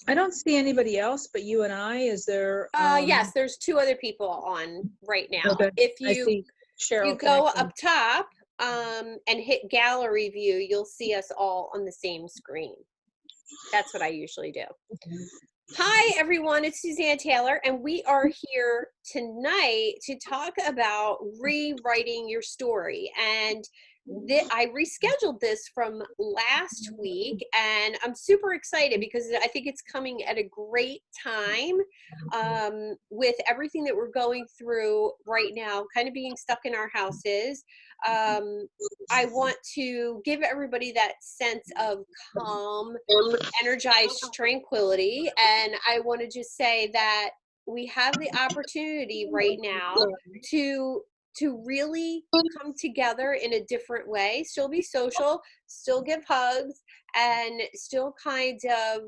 I don't see anybody else but you and I. Is there? Yes, there's two other people on right now. Okay. If I you see Cheryl go connecting. up top and hit gallery view, you'll see us all on the same screen. That's what I usually do. Hi, everyone. It's Suzanne Taylor, and we are here tonight to talk about rewriting your story. And I rescheduled this from last week, and I'm super excited because I think it's coming at a great time with everything that we're going through right now, kind of being stuck in our houses. I want to give everybody that sense of calm, energized tranquility, and I want to just say that we have the opportunity right now to really come together in a different way, still be social, still give hugs, and still kind of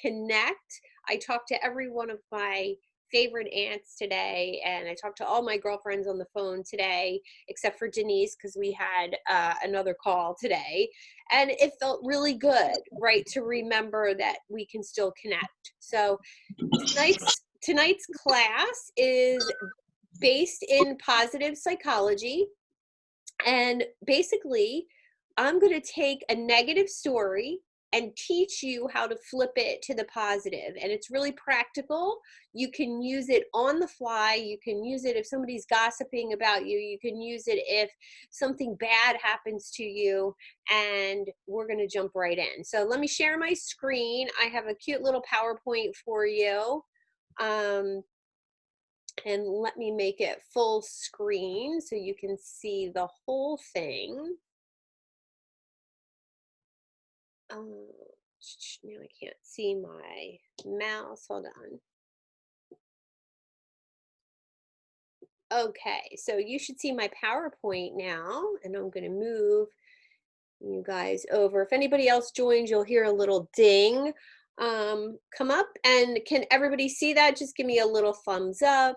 connect. I talked to every one of my favorite aunts today, and I talked to all my girlfriends on the phone today, except for Denise, because we had another call today, and it felt really good, right, to remember that we can still connect. So tonight's class is based in positive psychology, and basically I'm going to take a negative story and teach you how to flip it to the positive. And it's really practical. You can use it on the fly. You can use it if somebody's gossiping about you. You can use it if something bad happens to you. And we're going to jump right in. So let me share my screen. I have a cute little PowerPoint for you. And let me make it full screen so you can see the whole thing. Now I can't see my mouse. Hold on. Okay, so you should see my PowerPoint now, and I'm going to move you guys over. If anybody else joins, you'll hear a little ding come up. And can everybody see that? Just give me a little thumbs up.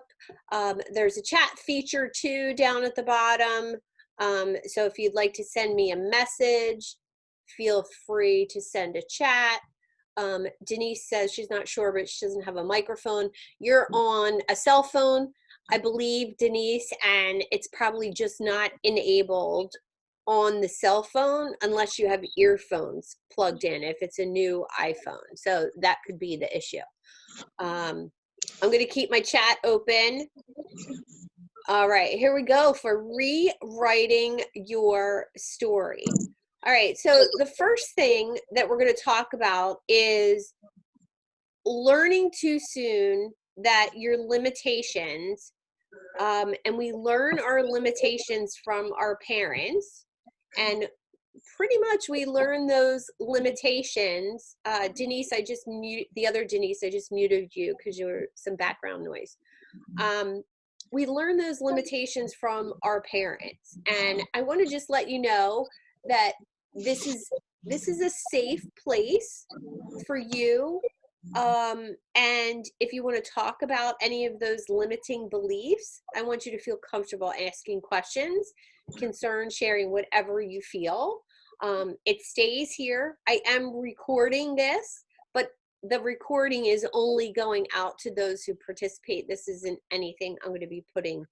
There's a chat feature too down at the bottom. So if you'd like to send me a message, feel free to send a chat. Denise says she's not sure, but she doesn't have a microphone. You're on a cell phone, I believe, Denise, and it's probably just not enabled on the cell phone unless you have earphones plugged in, if it's a new iPhone. So that could be the issue. I'm going to keep my chat open. All right, here we go for rewriting your story. All right, so the first thing that we're going to talk about is learning too soon that your limitations, and we learn our limitations from our parents, and pretty much we learn those limitations. Denise, I just muted, the other Denise, I just muted you because you were some background noise. We learn those limitations from our parents, and I want to just let you know that this is a safe place for you. And if you want to talk about any of those limiting beliefs, I want you to feel comfortable asking questions, concerns, sharing whatever you feel. It stays here. I am recording this, but the recording is only going out to those who participate. This isn't anything I'm going to be putting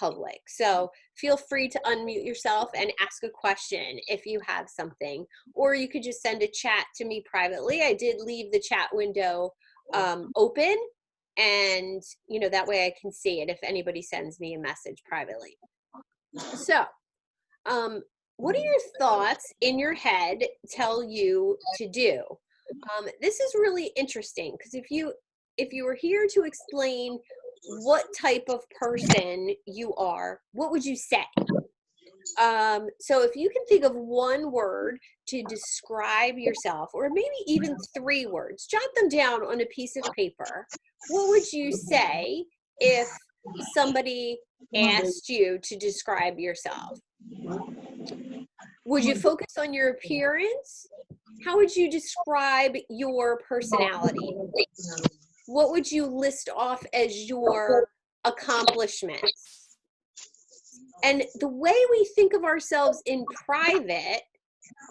public. So feel free to unmute yourself and ask a question if you have something, or you could just send a chat to me privately. I did leave the chat window open, and you know, that way I can see it if anybody sends me a message privately. So what are your thoughts in your head tell you to do? This is really interesting because if you were here to explain what type of person you are, what would you say? So if you can think of one word to describe yourself, or maybe even 3 words, jot them down on a piece of paper. What would you say if somebody asked you to describe yourself? Would you focus on your appearance? How would you describe your personality? What would you list off as your accomplishments? And the way we think of ourselves in private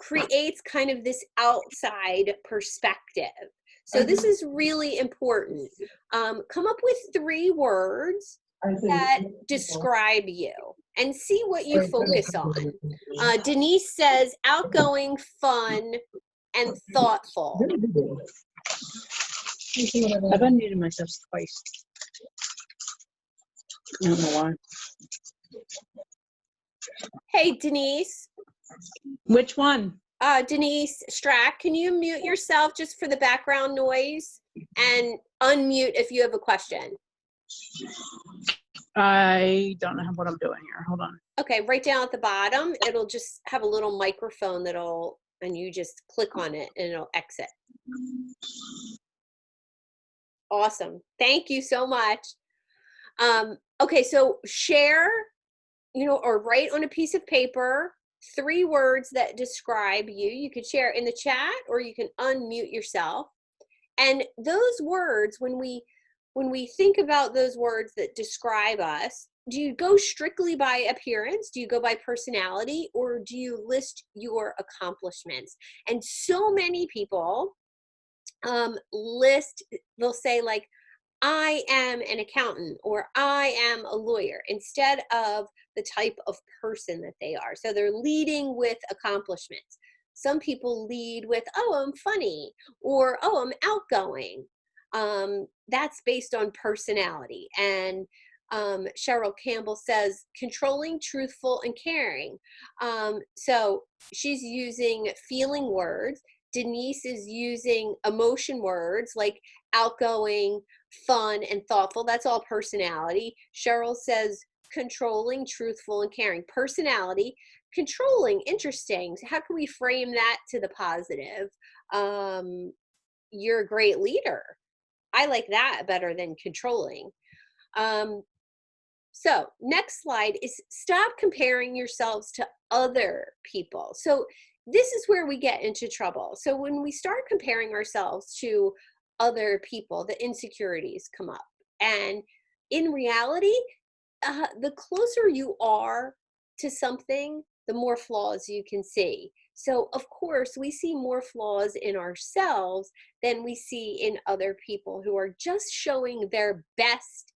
creates kind of this outside perspective. So this is really important. Come up with 3 words that describe you and see what you focus on. Denise says outgoing, fun, and thoughtful. I've unmuted myself twice. I don't know why. Hey, Denise. Which one? Denise Strack, can you mute yourself just for the background noise and unmute if you have a question? I don't know what I'm doing here. Hold on. Okay, right down at the bottom, it'll just have a little microphone and you just click on it and it'll exit. Awesome. Thank you so much. Okay, so share, or write on a piece of paper 3 words that describe you. You could share in the chat or you can unmute yourself. And those words, when we think about those words that describe us, do you go strictly by appearance? Do you go by personality? Or do you list your accomplishments? And so many people they'll say like, I am an accountant or I am a lawyer instead of the type of person that they are. So they're leading with accomplishments. Some people lead with, oh, I'm funny, or oh, I'm outgoing. That's based on personality. And Cheryl Campbell says controlling, truthful, and caring. So she's using feeling words. Denise is using emotion words like outgoing, fun, and thoughtful. That's all personality. Cheryl says controlling, truthful, and caring. Personality. Controlling, interesting. How can we frame that to the positive? You're a great leader. I like that better than controlling. So next slide is stop comparing yourselves to other people. So this is where we get into trouble. So when we start comparing ourselves to other people, the insecurities come up. And in reality, the closer you are to something, the more flaws you can see. So of course, we see more flaws in ourselves than we see in other people who are just showing their best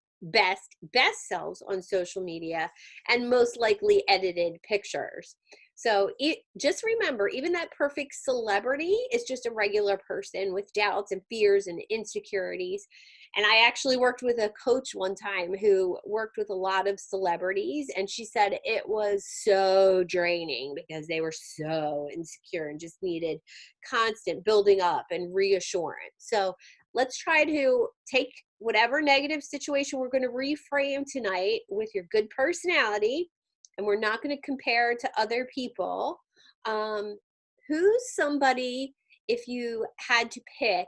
selves on social media and most likely edited pictures. So just remember, even that perfect celebrity is just a regular person with doubts and fears and insecurities. And I actually worked with a coach one time who worked with a lot of celebrities, and she said it was so draining because they were so insecure and just needed constant building up and reassurance. So let's try to take whatever negative situation we're going to reframe tonight with your good personality, and we're not going to compare to other people. Who's somebody, if you had to pick,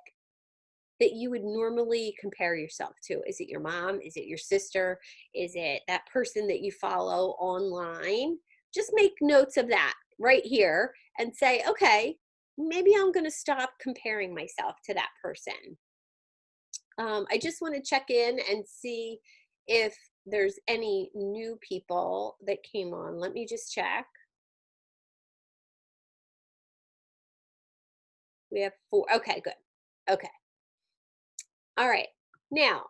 that you would normally compare yourself to? Is it your mom? Is it your sister? Is it that person that you follow online? Just make notes of that right here and say, okay, maybe I'm going to stop comparing myself to that person. I just want to check in and see if there's any new people that came on. Let me just check. We have 4. Okay, good. Okay. All right. Now,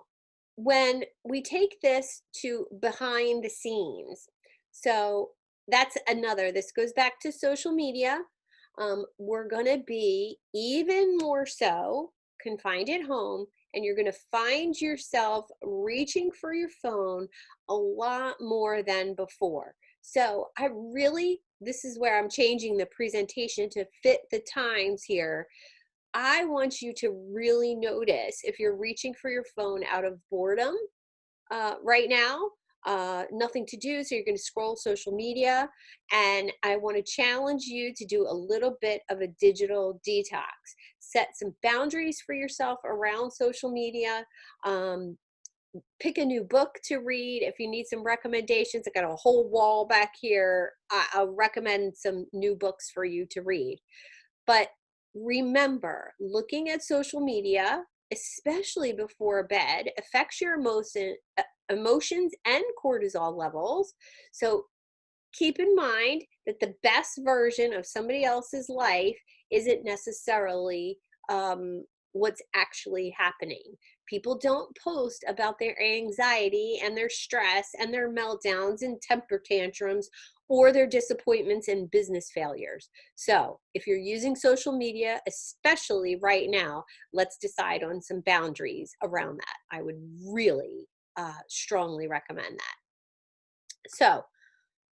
when we take this to behind the scenes, so that's another, this goes back to social media. We're going to be even more so confined at home, and you're going to find yourself reaching for your phone a lot more than before. So this is where I'm changing the presentation to fit the times here. I want you to really notice if you're reaching for your phone out of boredom right now, nothing to do, so you're going to scroll social media, and I want to challenge you to do a little bit of a digital detox. Set some boundaries for yourself around social media. Pick a new book to read. If you need some recommendations, I got a whole wall back here. I'll recommend some new books for you to read. But remember, looking at social media, especially before bed, affects your emotions and cortisol levels. So keep in mind that the best version of somebody else's life isn't necessarily what's actually happening. People don't post about their anxiety and their stress and their meltdowns and temper tantrums or their disappointments and business failures. So if you're using social media, especially right now, let's decide on some boundaries around that. I would really strongly recommend that. So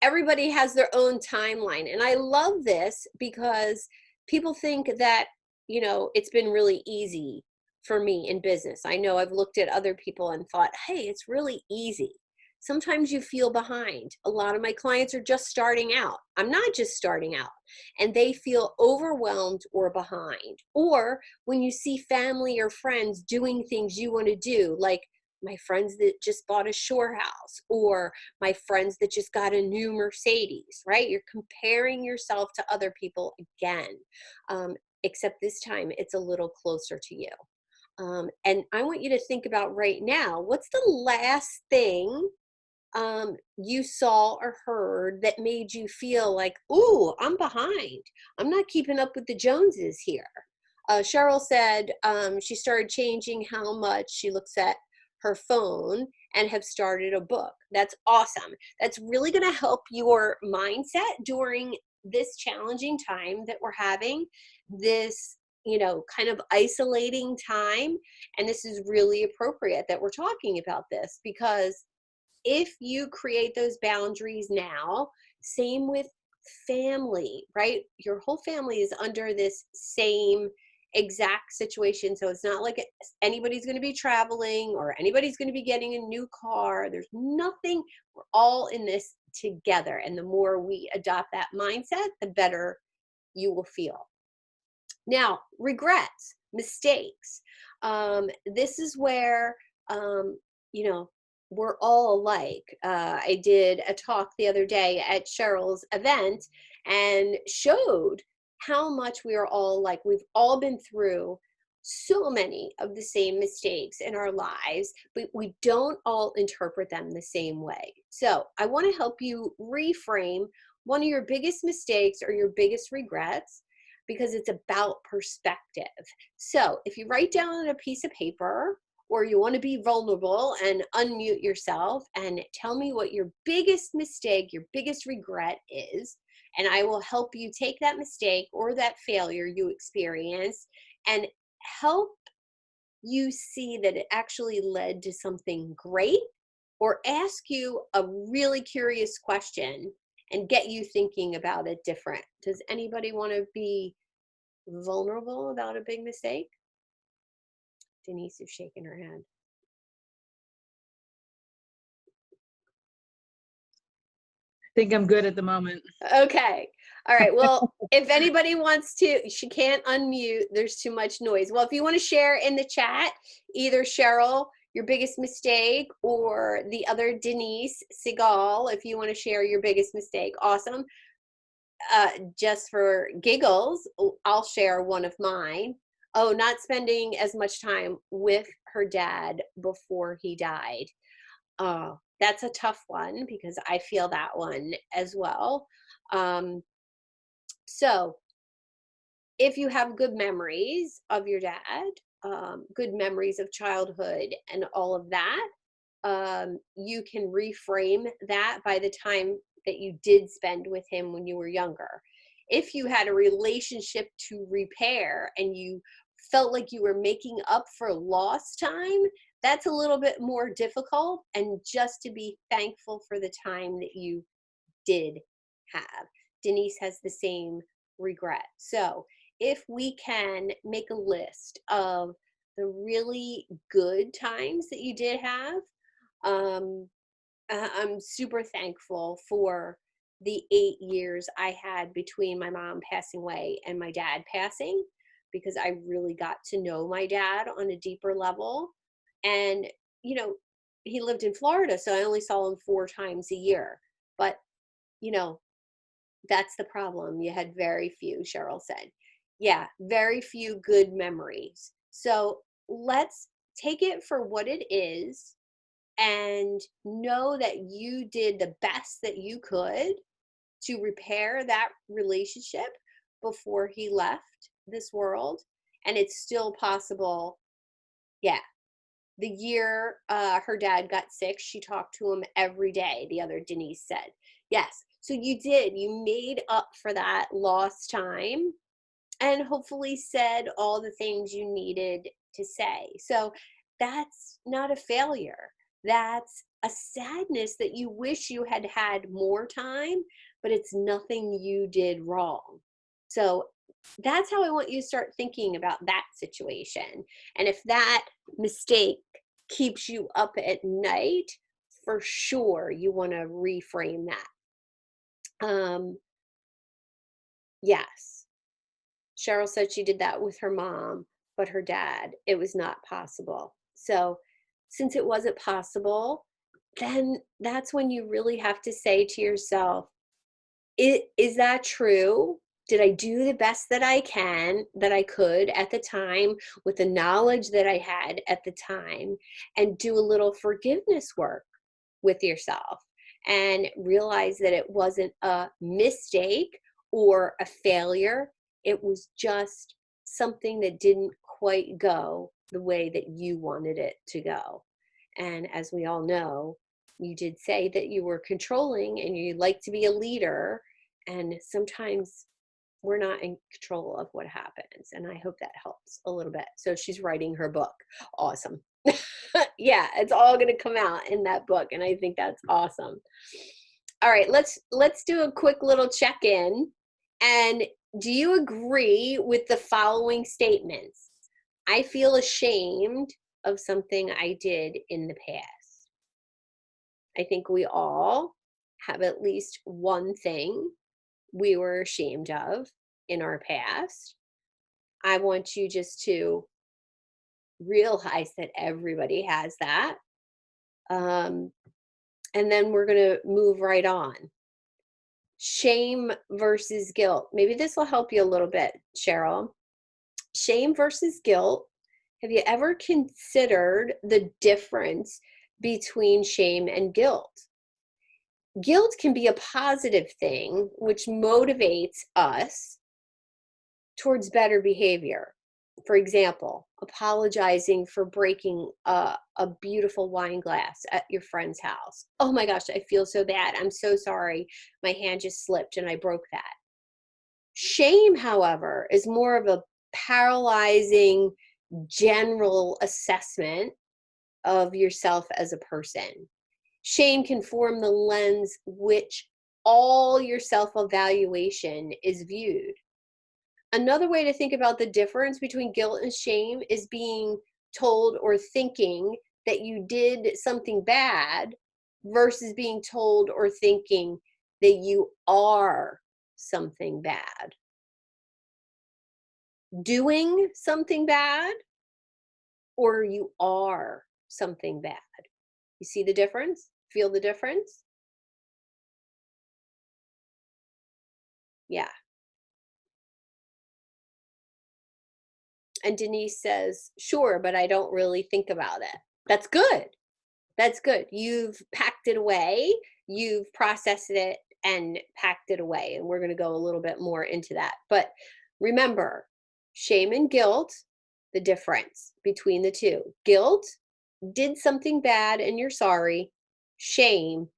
everybody has their own timeline. And I love this because people think that, it's been really easy for me in business. I know I've looked at other people and thought, hey, it's really easy. Sometimes you feel behind. A lot of my clients are just starting out. I'm not just starting out, and they feel overwhelmed or behind. Or when you see family or friends doing things you want to do, like my friends that just bought a shore house, or my friends that just got a new Mercedes, right? You're comparing yourself to other people again, except this time it's a little closer to you. And I want you to think about right now, what's the last thing you saw or heard that made you feel like, ooh, I'm behind. I'm not keeping up with the Joneses here. Cheryl said she started changing how much she looks at her phone and have started a book. That's awesome. That's really going to help your mindset during this challenging time that we're having, this, kind of isolating time. And this is really appropriate that we're talking about this, because if you create those boundaries now, same with family, right? Your whole family is under this same exact situation. So it's not like anybody's going to be traveling or anybody's going to be getting a new car. There's nothing. We're all in this together. And the more we adopt that mindset, the better you will feel. Now, regrets, mistakes. This is where, we're all alike. I did a talk the other day at Cheryl's event and showed how much we are all alike. We've all been through so many of the same mistakes in our lives, but we don't all interpret them the same way. So I want to help you reframe one of your biggest mistakes or your biggest regrets, because it's about perspective. So if you write down on a piece of paper, or you want to be vulnerable and unmute yourself and tell me what your biggest mistake, your biggest regret is, and I will help you take that mistake or that failure you experienced and help you see that it actually led to something great, or ask you a really curious question and get you thinking about it different. Does anybody want to be vulnerable about a big mistake? Denise is shaking her head. I think I'm good at the moment. Okay. All right. Well, if anybody wants to, she can't unmute. There's too much noise. Well, if you want to share in the chat, either Cheryl, your biggest mistake, or the other Denise Segal, if you want to share your biggest mistake, awesome. Just for giggles, I'll share one of mine. Oh, not spending as much time with her dad before he died. That's a tough one because I feel that one as well. So if you have good memories of your dad, good memories of childhood and all of that, you can reframe that by the time that you did spend with him when you were younger. If you had a relationship to repair and you felt like you were making up for lost time, that's a little bit more difficult, and just to be thankful for the time that you did have. Denise has the same regret. So if we can make a list of the really good times that you did have, I'm super thankful for the 8 years I had between my mom passing away and my dad passing, because I really got to know my dad on a deeper level. And, he lived in Florida, so I only saw him 4 times a year. But, that's the problem. You had very few, Cheryl said. Yeah, very few good memories. So let's take it for what it is and know that you did the best that you could to repair that relationship before he left this world. and it's still possible. Yeah. The year her dad got sick, she talked to him every day, the other Denise said. Yes. So you did. You made up for that lost time and hopefully said all the things you needed to say. So that's not a failure. That's a sadness that you wish you had had more time, but it's nothing you did wrong. So that's how I want you to start thinking about that situation. And if that mistake keeps you up at night, for sure you want to reframe that. Yes. Cheryl said she did that with her mom, but her dad, it was not possible. So, since it wasn't possible, then that's when you really have to say to yourself, Is that true? Did I do the best that I could at the time with the knowledge that I had at the time, and do a little forgiveness work with yourself and realize that it wasn't a mistake or a failure. It was just something that didn't quite go the way that you wanted it to go. And as we all know, you did say that you were controlling and you like to be a leader. And sometimes we're not in control of what happens. And I hope that helps a little bit. So she's writing her book. Awesome. Yeah, it's all going to come out in that book, and I think that's awesome. All right, let's do a quick little check-in. And do you agree with the following statements? I feel ashamed of something I did in the past. I think we all have at least one thing we were ashamed of in our past. I want you just to realize that everybody has that. Um, and then we're going to move right on. Shame versus guilt. Maybe this will help you a little bit, Cheryl. Shame versus guilt. Have you ever considered the difference between shame and guilt? Guilt can be a positive thing, which motivates us towards better behavior. For example, apologizing for breaking a beautiful wine glass at your friend's house. Oh my gosh, I feel so bad. I'm so sorry. My hand just slipped and I broke that. Shame, however, is more of a paralyzing general assessment of yourself as a person. Shame can form the lens which all your self-evaluation is viewed. Another way to think about the difference between guilt and shame is being told or thinking that you did something bad versus being told or thinking that you are something bad. Doing something bad or you are something bad. You see the difference? Feel the difference? Yeah. And Denise says, sure, but I don't really think about it. That's good. That's good. You've packed it away, you've processed it and packed it away. And we're going to go a little bit more into that. But remember, shame and guilt, the difference between the two. Guilt, did something bad and you're sorry. Shame,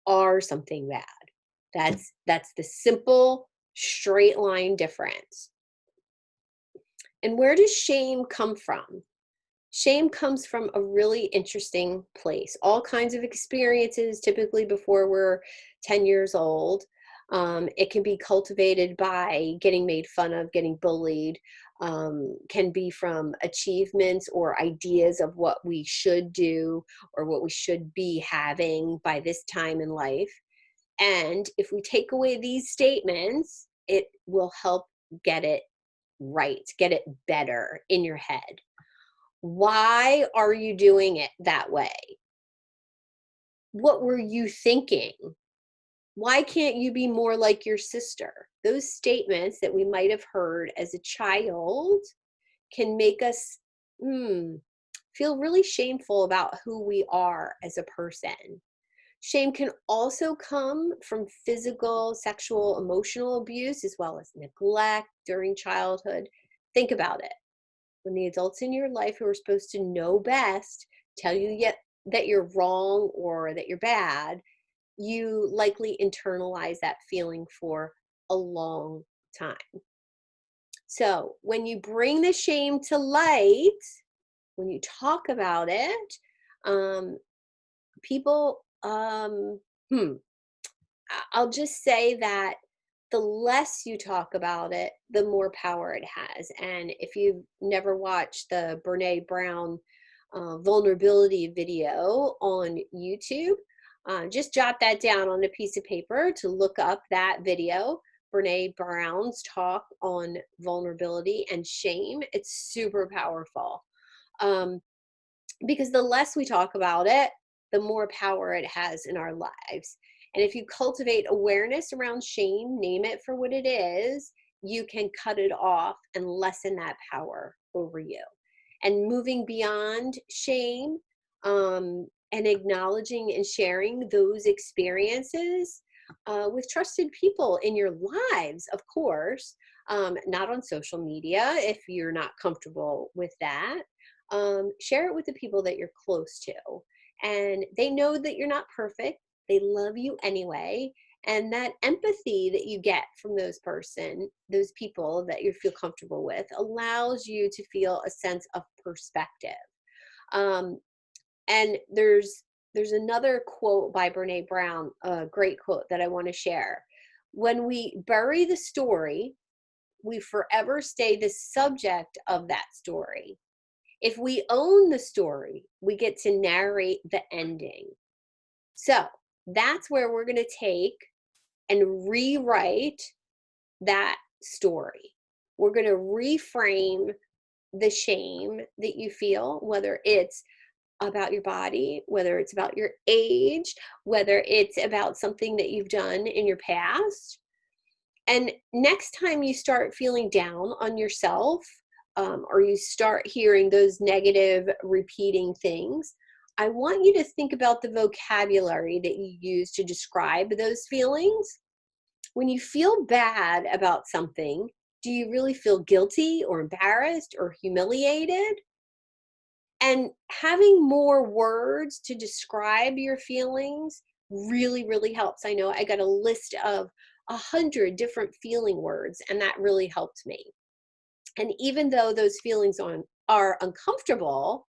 are something bad. That's the simple straight line difference. And where does shame come from? Shame comes from a really interesting place. All kinds of experiences, typically before we're 10 years old. It can be cultivated by getting made fun of, getting bullied, can be from achievements or ideas of what we should do or what we should be having by this time in life. And if we take away these statements, it will help get it right, get it better in your head. Why are you doing it that way? What were you thinking? Why can't you be more like your sister? Those statements that we might have heard as a child can make us feel really shameful about who we are as a person. Shame can also come from physical, sexual, emotional abuse, as well as neglect during childhood. Think about it. when the adults in your life who are supposed to know best tell you yet that you're wrong or that you're bad, you likely internalize that feeling for a long time. So when you bring the shame to light, when you talk about it, um, people, hmm, I'll just say that the less you talk about it, the more power it has. And if you've never watched the Brene Brown vulnerability video on YouTube, just jot that down on a piece of paper to look up that video. Brene Brown's talk on vulnerability and shame. It's super powerful. Um, because the less we talk about it, the more power it has in our lives. And if you cultivate awareness around shame, name it for what it is, you can cut it off and lessen that power over you. And moving beyond shame, and acknowledging and sharing those experiences with trusted people in your lives, of course, not on social media if you're not comfortable with that. Share it with the people that you're close to. And they know that you're not perfect. They love you anyway. And that empathy that you get from those people that you feel comfortable with, allows you to feel a sense of perspective. Um, and there's another quote by Brene Brown, a great quote that I want to share. When we bury the story, we forever stay the subject of that story. If we own the story, we get to narrate the ending. So that's where we're going to take and rewrite that story. We're going to reframe the shame that you feel, whether it's about your body, whether it's about your age, whether it's about something that you've done in your past. And next time you start feeling down on yourself, or you start hearing those negative repeating things, I want you to think about the vocabulary that you use to describe those feelings. When you feel bad about something, do you really feel guilty or embarrassed or humiliated? And having more words to describe your feelings really, really helps. I know I got a list of 100 different feeling words, and that really helped me. And even though those feelings are uncomfortable,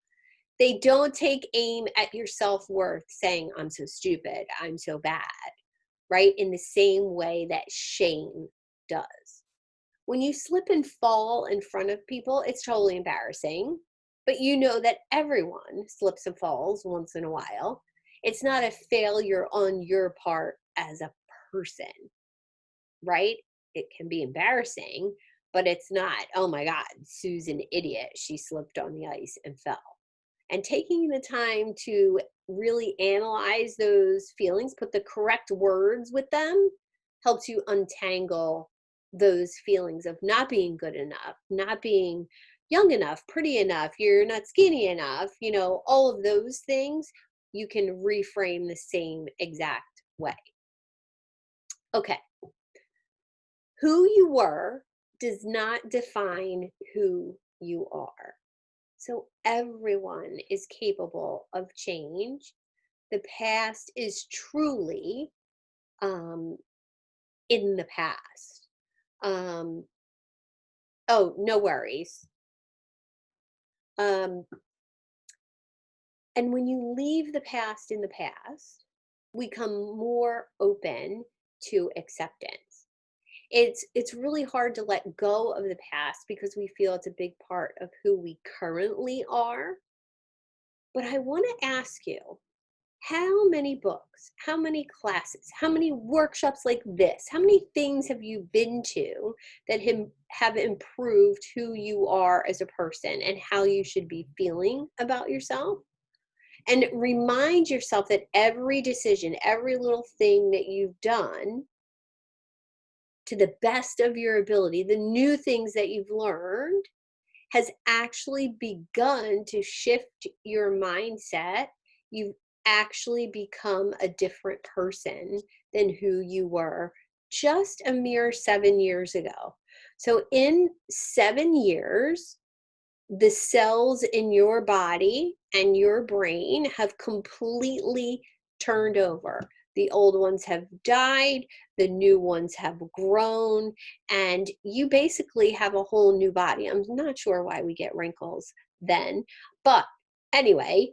they don't take aim at your self-worth saying, I'm so stupid, I'm so bad, right? In the same way that shame does. When you slip and fall in front of people, it's totally embarrassing, but you know that everyone slips and falls once in a while. It's not a failure on your part as a person, right? It can be embarrassing, but it's not, oh my God, Sue's an idiot. She slipped on the ice and fell. And taking the time to really analyze those feelings, put the correct words with them, helps you untangle those feelings of not being good enough, not being young enough, pretty enough, you're not skinny enough, all of those things you can reframe the same exact way. Okay. Who you were does not define who you are. So everyone is capable of change. The past is truly in the past. Oh, no worries. And when you leave the past in the past, we come more open to acceptance. It's really hard to let go of the past because we feel it's a big part of who we currently are. But I want to ask you, how many books, how many classes, how many workshops like this, how many things have you been to that have improved who you are as a person and how you should be feeling about yourself? And remind yourself that every decision, every little thing that you've done to the best of your ability, the new things that you've learned, has actually begun to shift your mindset. You've actually become a different person than who you were just a mere 7 years ago. So in 7 years, the cells in your body and your brain have completely turned over. The old ones have died, the new ones have grown, and you basically have a whole new body. I'm not sure why we get wrinkles then, but anyway,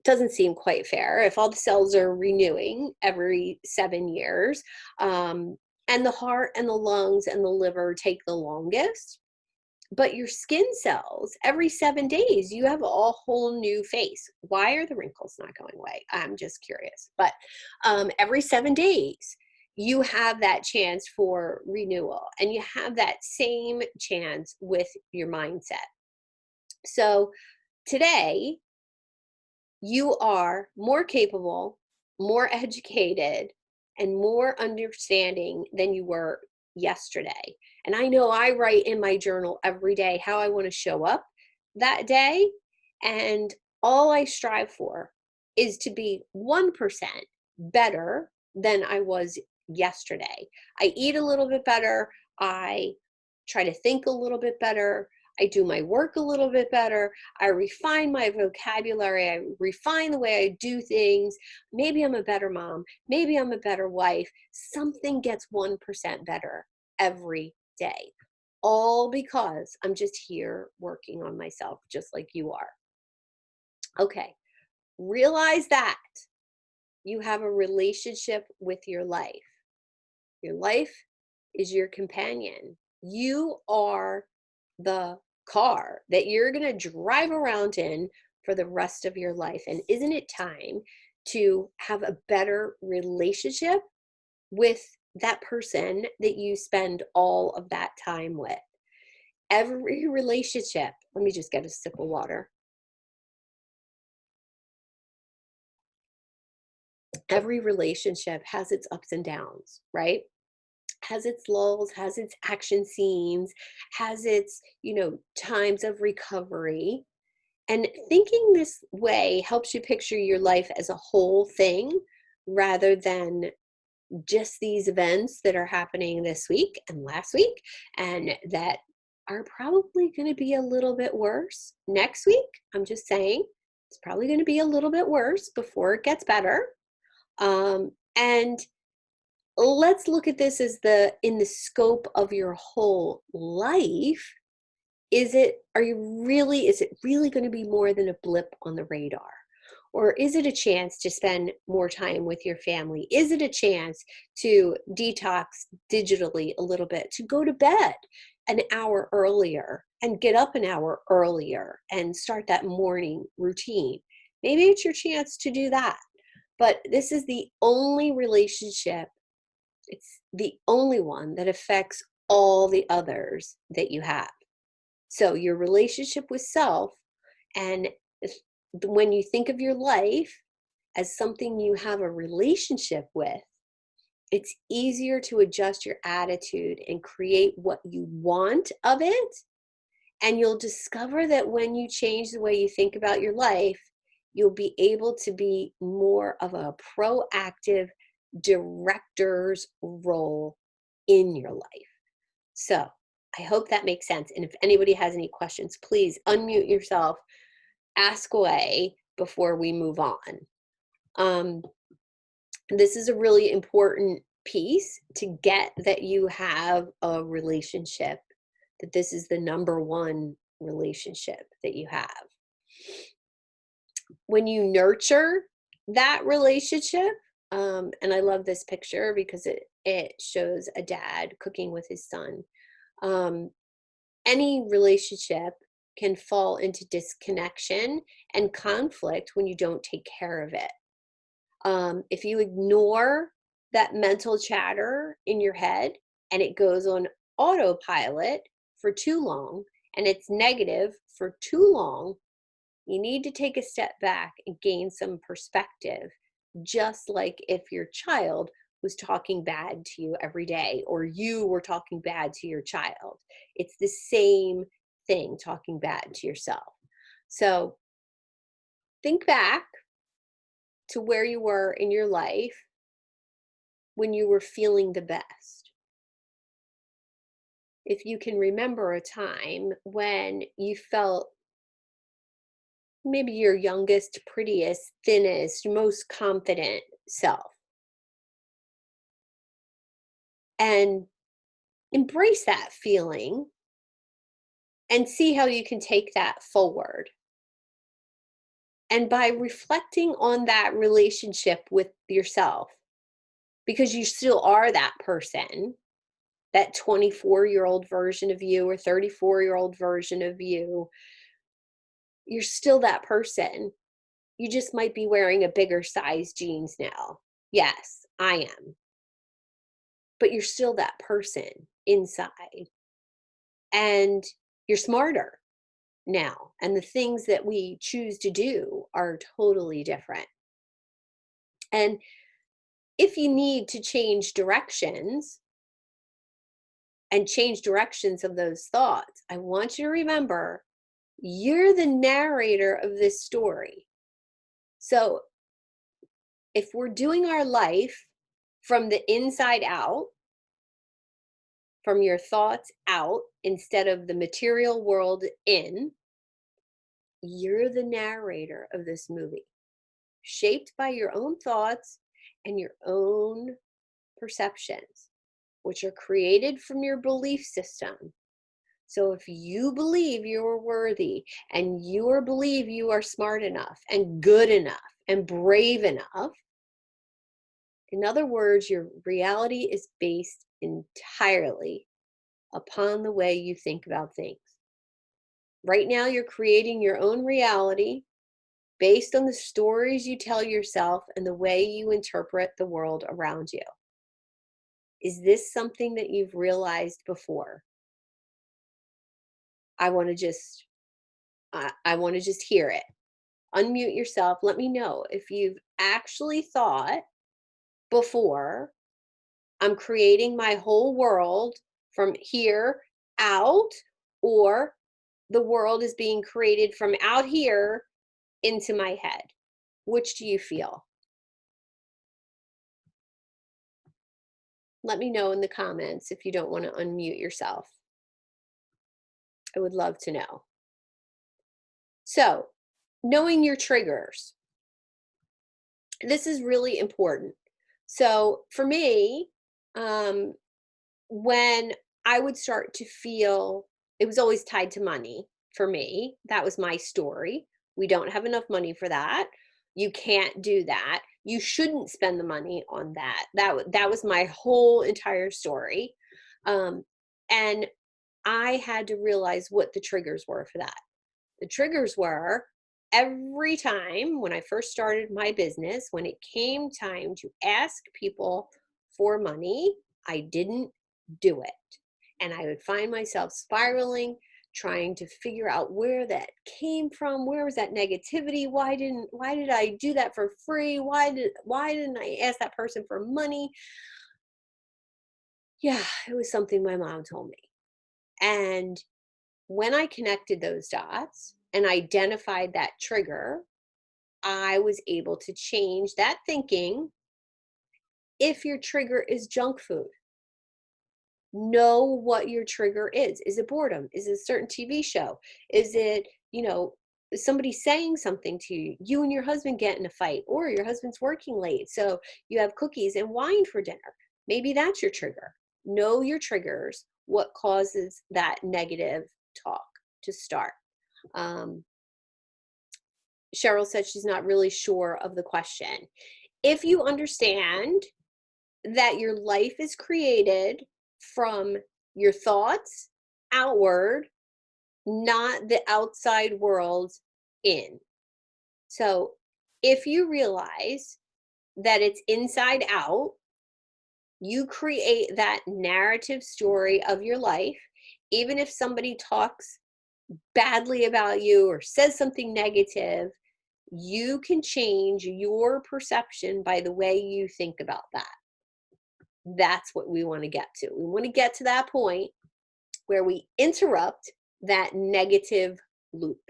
doesn't seem quite fair if all the cells are renewing every 7 years, and the heart and the lungs and the liver take the longest. But your skin cells, every 7 days, you have a whole new face. Why are the wrinkles not going away? I'm just curious. But every 7 days, you have that chance for renewal, and you have that same chance with your mindset. So today, you are more capable, more educated, and more understanding than you were yesterday. And I know I write in my journal every day how I want to show up that day. And all I strive for is to be 1% better than I was yesterday. I eat a little bit better. I try to think a little bit better. I do my work a little bit better. I refine my vocabulary. I refine the way I do things. Maybe I'm a better mom. Maybe I'm a better wife. Something gets 1% better every day. All because I'm just here working on myself, just like you are. Okay, realize that you have a relationship with your life. Your life is your companion. You are the car that you're going to drive around in for the rest of your life. And isn't it time to have a better relationship with that person that you spend all of that time with? Every relationship, let me just get a sip of water. Every relationship has its ups and downs, right? Has its lulls, has its action scenes, has its, times of recovery. And thinking this way helps you picture your life as a whole thing rather than just these events that are happening this week and last week, and that are probably going to be a little bit worse next week. I'm just saying it's probably going to be a little bit worse before it gets better. And let's look at this as in the scope of your whole life. Is it really going to be more than a blip on the radar? Or is it a chance to spend more time with your family? Is it a chance to detox digitally a little bit, to go to bed an hour earlier and get up an hour earlier and start that morning routine? Maybe it's your chance to do that. But this is the only relationship, it's the only one that affects all the others that you have. So your relationship with self, and when you think of your life as something you have a relationship with, it's easier to adjust your attitude and create what you want of it. And you'll discover that when you change the way you think about your life, you'll be able to be more of a proactive director's role in your life. So I hope that makes sense. And if anybody has any questions, please unmute yourself, ask away before we move on. This is a really important piece to get, that you have a relationship, that this is the number one relationship that you have. When you nurture that relationship, and I love this picture because it shows a dad cooking with his son. Any relationship can fall into disconnection and conflict when you don't take care of it. If you ignore that mental chatter in your head and it goes on autopilot for too long, and it's negative for too long, you need to take a step back and gain some perspective, just like if your child was talking bad to you every day, or you were talking bad to your child. It's the same thing, talking bad to yourself. So think back to where you were in your life when you were feeling the best. if you can remember a time when you felt maybe your youngest, prettiest, thinnest, most confident self, and embrace that feeling and see how you can take that forward. And by reflecting on that relationship with yourself, because you still are that person, that 24-year-old version of you or 34-year-old version of you, you're still that person. You just might be wearing a bigger size jeans now. Yes, I am. But you're still that person inside. And you're smarter now. And the things that we choose to do are totally different. And if you need to change directions and change directions of those thoughts, I want you to remember you're the narrator of this story. So if we're doing our life from the inside out, from your thoughts out instead of the material world in, you're the narrator of this movie, shaped by your own thoughts and your own perceptions, which are created from your belief system. So if you believe you're worthy and you believe you are smart enough and good enough and brave enough, in other words, your reality is based entirely upon the way you think about things. Right now, you're creating your own reality based on the stories you tell yourself and the way you interpret the world around you. Is this something that you've realized before? I want to just I want to just hear it. Unmute yourself. Let me know if you've actually thought before, I'm creating my whole world from here out, or the world is being created from out here into my head. Which do you feel? Let me know in the comments if you don't want to unmute yourself. I would love to know. So, knowing your triggers. This is really important. So, for me, um, when I would start to feel, it was always tied to money for me. That was my story. We don't have enough money for that. You can't do that. You shouldn't spend the money on that. That was my whole entire story. And I had to realize what the triggers were for that. The triggers were every time when I first started my business, when it came time to ask people for money, I didn't do it. And I would find myself spiraling, trying to figure out where that came from. Where was that negativity? Why did I do that for free? Why didn't I ask that person for money? Yeah, it was something my mom told me. And when I connected those dots and identified that trigger, I was able to change that thinking. If your trigger is junk food, know what your trigger is. Is it boredom? Is it a certain TV show? Is it, somebody saying something to you? You and your husband get in a fight, or your husband's working late, so you have cookies and wine for dinner. Maybe that's your trigger. Know your triggers, what causes that negative talk to start. Cheryl said she's not really sure of the question. If you understand that your life is created from your thoughts outward, not the outside world in. So if you realize that it's inside out, you create that narrative story of your life. Even if somebody talks badly about you or says something negative, you can change your perception by the way you think about that. That's what we want to get to. We want to get to that point where we interrupt that negative loop.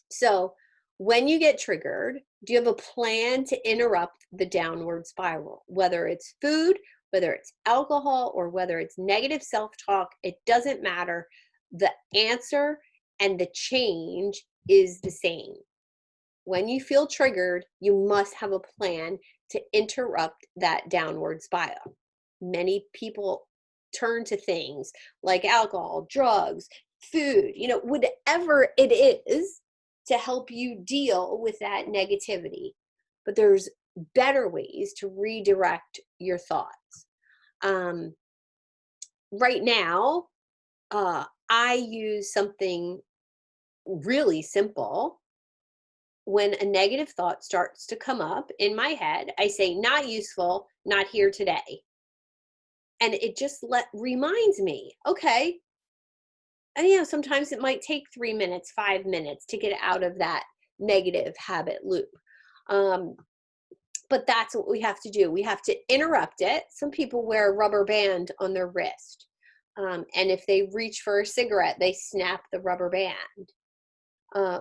So when you get triggered, do you have a plan to interrupt the downward spiral? Whether it's food, whether it's alcohol or whether it's negative self-talk, it doesn't matter. The answer and the change is the same. When you feel triggered, you must have a plan to interrupt that downward spiral. Many people turn to things like alcohol, drugs, food, whatever it is to help you deal with that negativity. But there's better ways to redirect your thoughts. Right now, I use something really simple. When a negative thought starts to come up in my head, I say, not useful, not here today. And it just reminds me, okay. And sometimes it might take 3 minutes, 5 minutes to get out of that negative habit loop. But that's what we have to do. We have to interrupt it. Some people wear a rubber band on their wrist. And if they reach for a cigarette, they snap the rubber band.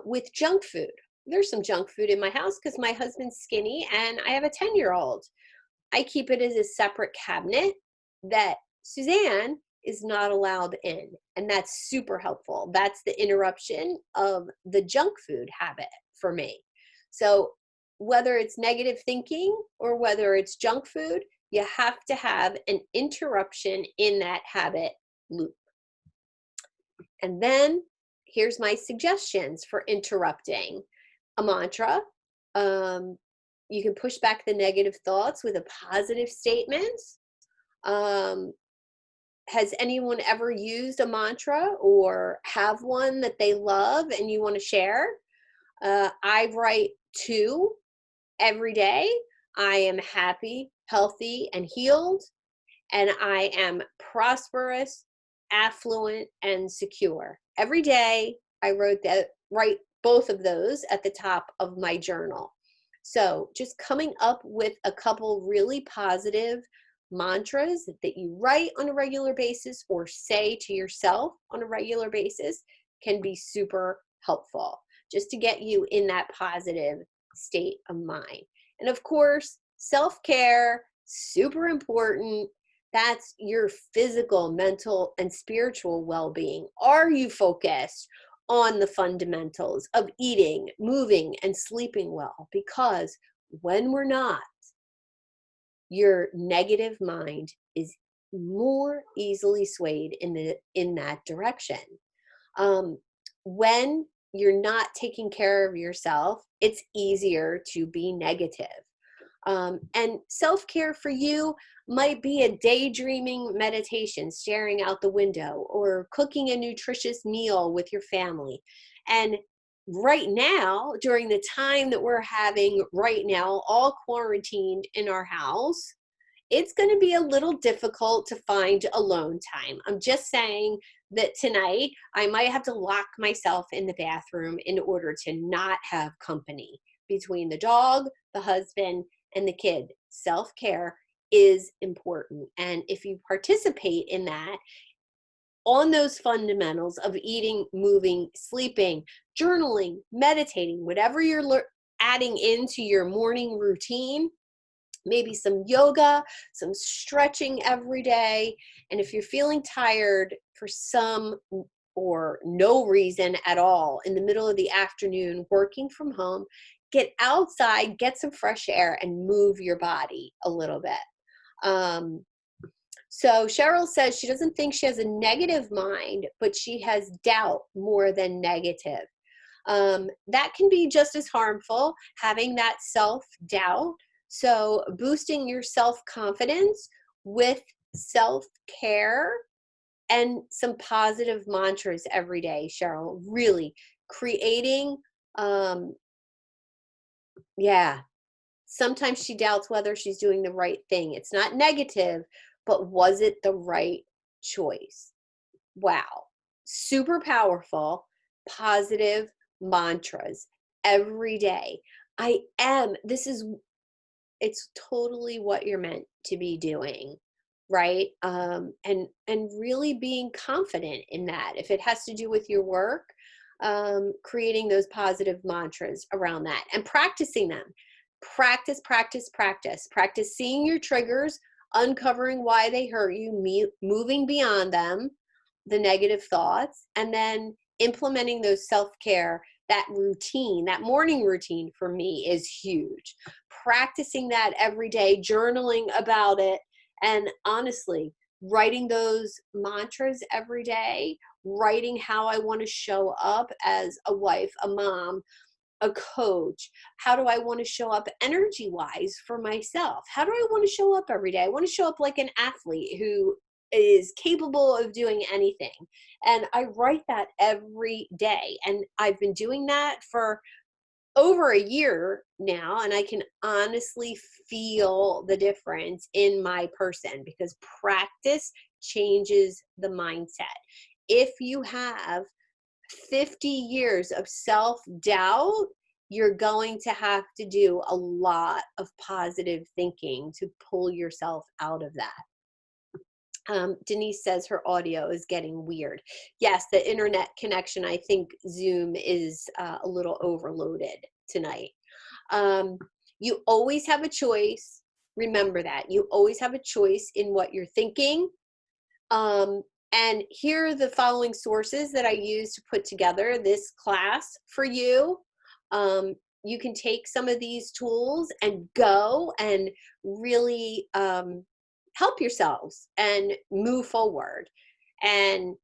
With junk food, there's some junk food in my house because my husband's skinny and I have a 10-year-old. I keep it as a separate cabinet that Suzanne is not allowed in. And that's super helpful. That's the interruption of the junk food habit for me. So whether it's negative thinking or whether it's junk food, you have to have an interruption in that habit loop. And then here's my suggestions for interrupting. A mantra. You can push back the negative thoughts with a positive statement. Has anyone ever used a mantra or have one that they love and you want to share? I write 2 every day. I am happy, healthy, and healed, and I am prosperous, affluent, and secure. Every day I write both of those at the top of my journal. So just coming up with a couple really positive mantras that you write on a regular basis or say to yourself on a regular basis can be super helpful just to get you in that positive state of mind. And of course, self-care, super important. That's your physical, mental, and spiritual well-being. Are you focused on the fundamentals of eating, moving, and sleeping well? Because when we're not, your negative mind is more easily swayed in that direction. When you're not taking care of yourself, it's easier to be negative. And self-care for you might be a daydreaming meditation, staring out the window, or cooking a nutritious meal with your family. And right now, during the time that we're having right now, all quarantined in our house, it's going to be a little difficult to find alone time. I'm just saying that tonight I might have to lock myself in the bathroom in order to not have company between the dog, the husband, and the kid. Self-care is important. And if you participate in that, on those fundamentals of eating, moving, sleeping, journaling, meditating, whatever you're adding into your morning routine, maybe some yoga, some stretching every day. And if you're feeling tired for some or no reason at all in the middle of the afternoon, working from home, get outside, get some fresh air, and move your body a little bit. So Cheryl says she doesn't think she has a negative mind, but she has doubt more than negative. That can be just as harmful, having that self-doubt. So boosting your self-confidence with self-care and some positive mantras every day, Cheryl, really creating, sometimes she doubts whether she's doing the right thing. It's not negative, but was it the right choice? Wow. Super powerful, positive mantras every day. It's totally what you're meant to be doing, right? And really being confident in that. If it has to do with your work, creating those positive mantras around that and practicing them. Practice seeing your triggers, uncovering why they hurt you, moving beyond them, the negative thoughts, and then implementing those self-care. That routine, that morning routine for me is huge. Practicing that every day, journaling about it, and honestly, writing those mantras every day, writing how I want to show up as a wife, a mom, a coach. How do I want to show up energy wise for myself? How do I want to show up every day? I want to show up like an athlete who is capable of doing anything. And I write that every day. And I've been doing that for over a year now, and I can honestly feel the difference in my person, because practice changes the mindset. If you have 50 years of self-doubt, you're going to have to do a lot of positive thinking to pull yourself out of that. Denise says her audio is getting weird. Yes, the internet connection, I think Zoom is a little overloaded tonight. You always have a choice. Remember that. You always have a choice in what you're thinking. And here are the following sources that I use to put together this class for you. You can take some of these tools and go and really help yourselves and move forward. And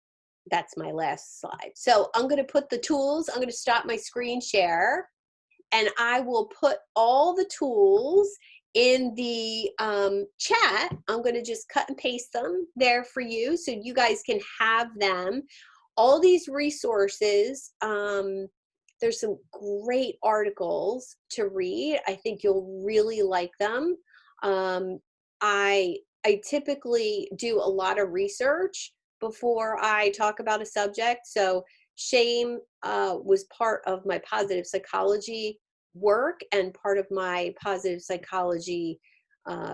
that's my last slide. So I'm going to put the tools, I'm going to stop my screen share, and I will put all the tools in the chat. I'm going to just cut and paste them there for you so you guys can have them. All these resources, there's some great articles to read. I think you'll really like them. I typically do a lot of research before I talk about a subject. So shame was part of my positive psychology work and part of my positive psychology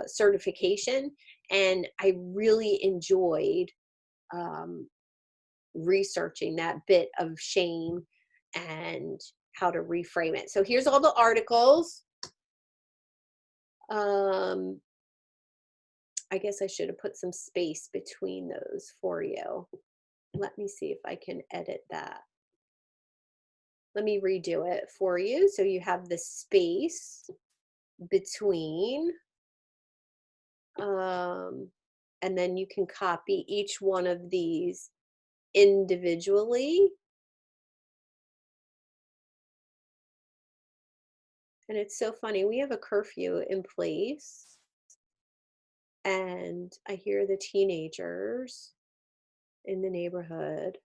certification. And I really enjoyed researching that bit of shame and how to reframe it. So here's all the articles. I guess I should have put some space between those for you. Let me see if I can edit that. Let me redo it for you so you have the space between. And then you can copy each one of these individually. And it's so funny, we have a curfew in place. And I hear the teenagers in the neighborhood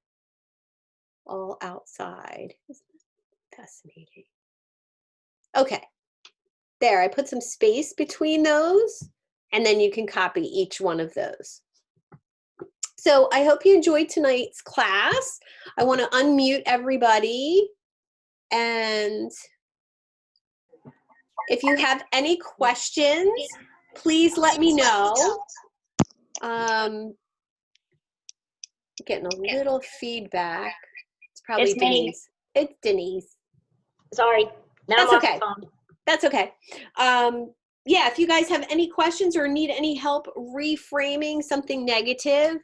all outside. Isn't that fascinating? Okay, there, I put some space between those, and then you can copy each one of those. So I hope you enjoyed tonight's class. I want to unmute everybody, and if you have any questions, please let me know. Getting a little feedback. It's probably Denise. It's Denise. Sorry. Now That's I'm off okay. the phone. That's okay. Yeah, if you guys have any questions or need any help reframing something negative,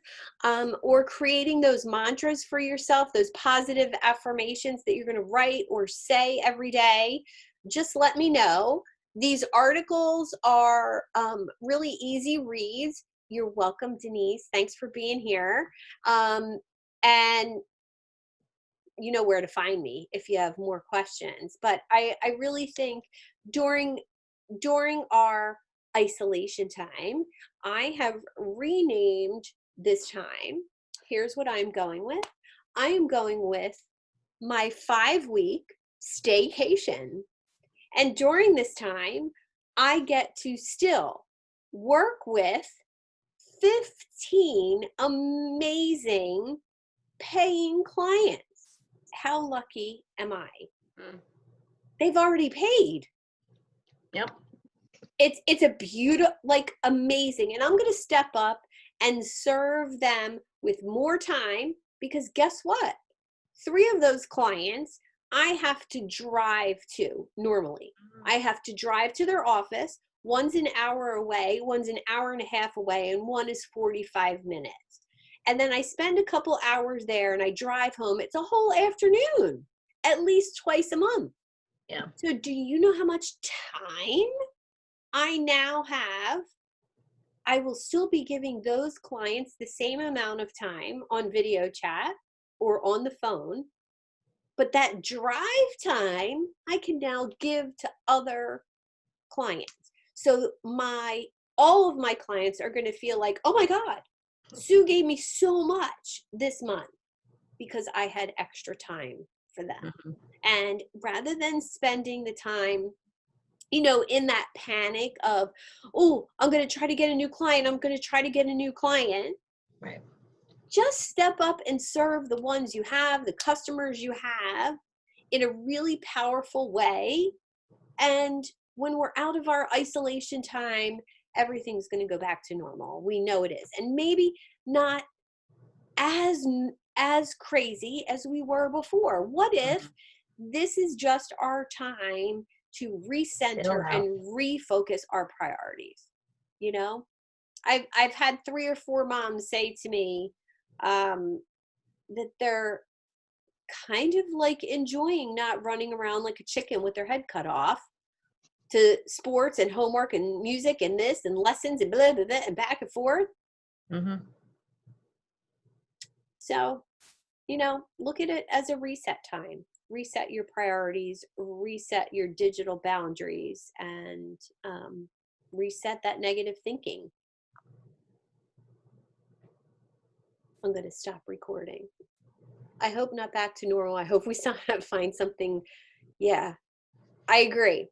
or creating those mantras for yourself, those positive affirmations that you're going to write or say every day, just let me know. These articles are really easy reads. You're welcome, Denise. Thanks for being here. And you know where to find me if you have more questions. But I really think during our isolation time, I have renamed this time. Here's what I'm going with. I am going with my 5-week staycation. And during this time, I get to still work with 15 amazing paying clients. How lucky am I? They've already paid. Yep. It's a beautiful, like amazing. And I'm going to step up and serve them with more time, because guess what? 3 of those clients I have to drive to normally. I have to drive to their office, One's an hour away, one's an hour and a half away, and one is 45 minutes. And then I spend a couple hours there and I drive home. It's a whole afternoon, at least twice a month. Yeah. So do you know how much time I now have? I will still be giving those clients the same amount of time on video chat or on the phone, but that drive time I can now give to other clients. So all of my clients are going to feel like, oh my God, Sue gave me so much this month because I had extra time for them. Mhm. And rather than spending the time, in that panic of, oh, I'm going to try to get a new client, Right. just step up and serve the ones you have, the customers you have, in a really powerful way. And when we're out of our isolation time, everything's going to go back to normal. We know it is. And maybe not as crazy as we were before. What if this is just our time to recenter Chill out. and refocus our priorities? I've had 3 or 4 moms say to me that they're kind of like enjoying not running around like a chicken with their head cut off to sports and homework and music and this and lessons and blah, blah, blah, and back and forth. Mm-hmm. So, look at it as a reset time. Reset your priorities, reset your digital boundaries, and reset that negative thinking. I'm going to stop recording. I hope not back to normal. I hope we find something. Yeah, I agree.